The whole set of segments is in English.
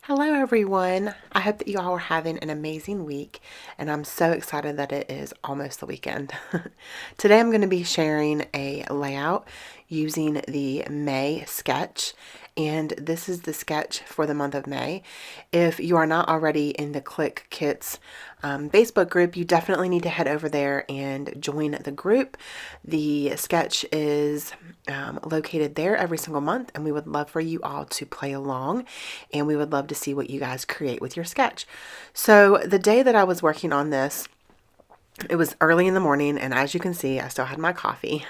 Hello, everyone. I hope that you all are having an amazing week, and I'm so excited that it is almost the weekend. Today, I'm going to be sharing a layout using the May sketch, and this is the sketch for the month of May. If you are not already in the Clique Kits Facebook group, you definitely need to head over there and join the group. The sketch is located there every single month, and we would love for you all to play along, and we would love to see what you guys create with your sketch. So the day that I was working on this, it was early in the morning, and as you can see, I still had my coffee.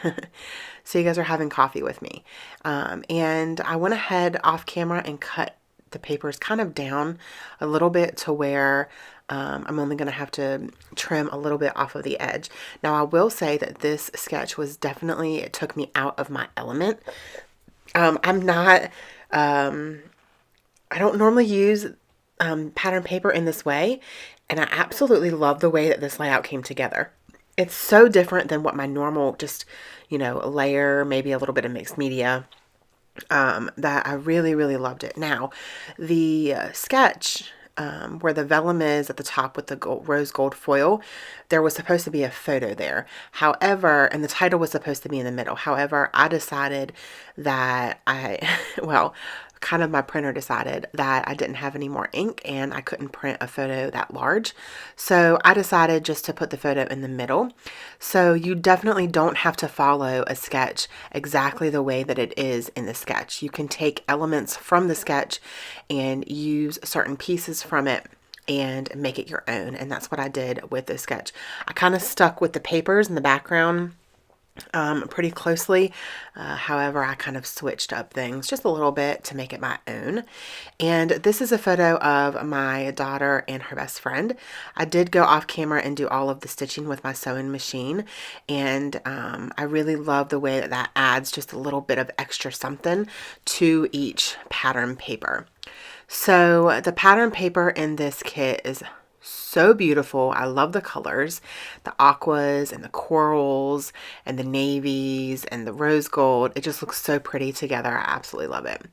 So you guys are having coffee with me. And I went ahead off camera and cut the papers kind of down a little bit to where I'm only going to have to trim a little bit off of the edge. Now, I will say that this sketch was definitely, it took me out of my element. I'm not, I don't normally use pattern paper in this way, and I absolutely love the way that this layout came together. It's so different than what my normal just, layer, maybe a little bit of mixed media, that I really, really loved it. Now, the sketch where the vellum is at the top with the rose gold foil, there was supposed to be a photo there. However, and the title was supposed to be in the middle. However, I decided that well, kind of my printer decided that I didn't have any more ink and I couldn't print a photo that large. So I decided just to put the photo in the middle. So you definitely don't have to follow a sketch exactly the way that it is in the sketch. You can take elements from the sketch and use certain pieces from it and make it your own. And that's what I did with this sketch. I kind of stuck with the papers in the background pretty closely. However, I kind of switched up things just a little bit to make it my own. And this is a photo of my daughter and her best friend. I did go off camera and do all of the stitching with my sewing machine. And I really love the way that that adds just a little bit of extra something to each pattern paper. So the pattern paper in this kit is so beautiful. I love the colors, the aquas and the corals and the navies and the rose gold. It just looks so pretty together. I absolutely love it.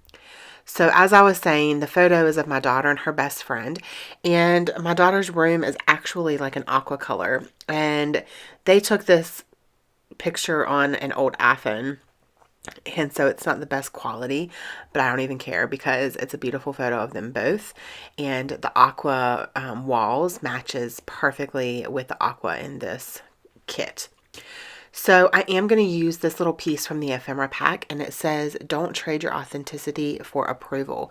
So as I was saying, the photo is of my daughter and her best friend, and my daughter's room is actually like an aqua color, and they took this picture on an old iPhone. And so it's not the best quality, but I don't even care because it's a beautiful photo of them both. And the aqua walls matches perfectly with the aqua in this kit. So I am going to use this little piece from the ephemera pack, and it says, "Don't trade your authenticity for approval,"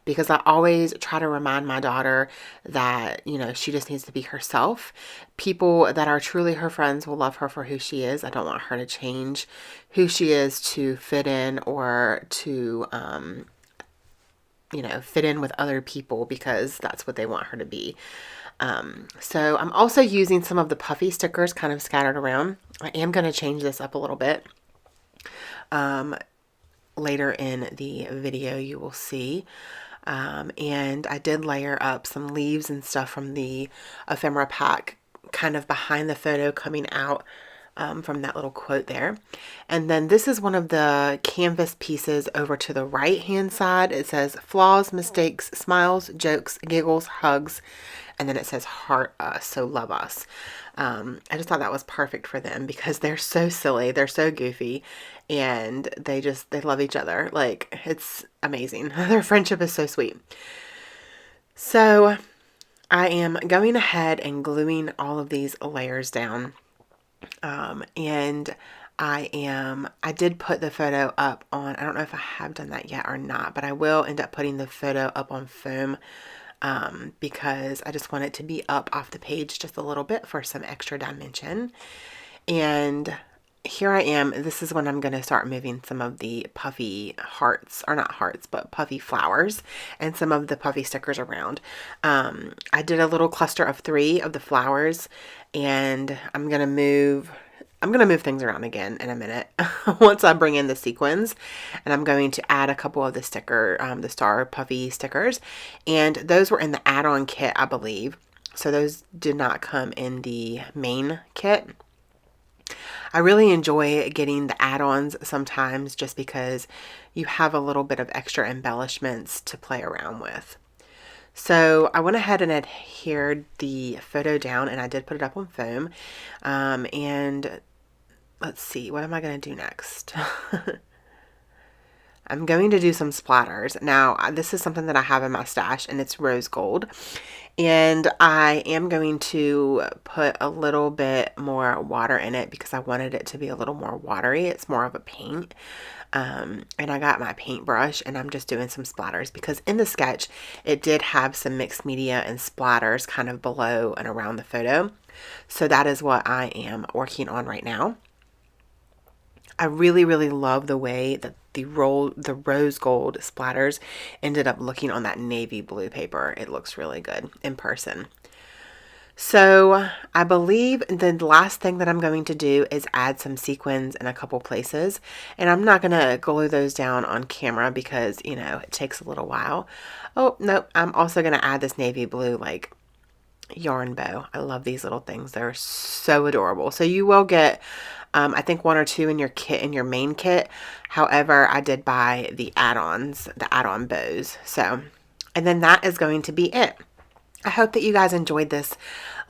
because I always try to remind my daughter that, she just needs to be herself. People that are truly her friends will love her for who she is. I don't want her to change who she is to fit in or to, fit in with other people because that's what they want her to be. So I'm also using some of the puffy stickers kind of scattered around. I am going to change this up a little bit. Later in the video you will see. And I did layer up some leaves and stuff from the ephemera pack kind of behind the photo coming out from that little quote there. And then this is one of the canvas pieces over to the right hand side. It says flaws, mistakes, smiles, jokes, giggles, hugs, and then it says heart us, so love us. I just thought that was perfect for them because they're so silly, they're so goofy, and they love each other. Like, it's amazing. Their friendship is so sweet. So I am going ahead and gluing all of these layers down. And I did put the photo up on, I don't know if I have done that yet or not, but I will end up putting the photo up on foam, because I just want it to be up off the page just a little bit for some extra dimension. And here I am. This is when I'm going to start moving some of the puffy hearts, or not hearts, but puffy flowers and some of the puffy stickers around. I did a little cluster of 3 of the flowers, and I'm going to move things around again in a minute once I bring in the sequins, and I'm going to add a couple of the the star puffy stickers, and those were in the add-on kit, I believe. So those did not come in the main kit. I really enjoy getting the add-ons sometimes just because you have a little bit of extra embellishments to play around with. So I went ahead and adhered the photo down, and I did put it up on foam. And let's see, what am I going to do next? I'm going to do some splatters. Now, this is something that I have in my stash, and it's rose gold. And I am going to put a little bit more water in it because I wanted it to be a little more watery. It's more of a paint. And I got my paintbrush, and I'm just doing some splatters because in the sketch, it did have some mixed media and splatters kind of below and around the photo. So that is what I am working on right now. I really, really love the way that the rose gold splatters ended up looking on that navy blue paper. It looks really good in person. So I believe the last thing that I'm going to do is add some sequins in a couple places. And I'm not going to glue those down on camera because, you know, it takes a little while. Oh, no, I'm also going to add this navy blue like yarn bow. I love these little things. They're so adorable. So you will get I think one or two in your kit, in your main kit. However, I did buy the add-ons, the add-on bows. So, and then that is going to be it. I hope that you guys enjoyed this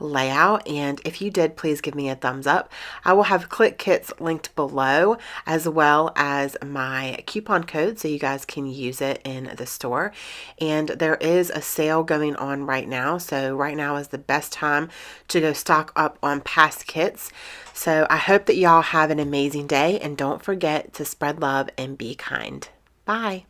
layout, and if you did, please give me a thumbs up. I will have Clique kits linked below, as well as my coupon code so you guys can use it in the store. And there is a sale going on right now, so right now is the best time to go stock up on past kits. So I hope that y'all have an amazing day, and don't forget to spread love and be kind. Bye.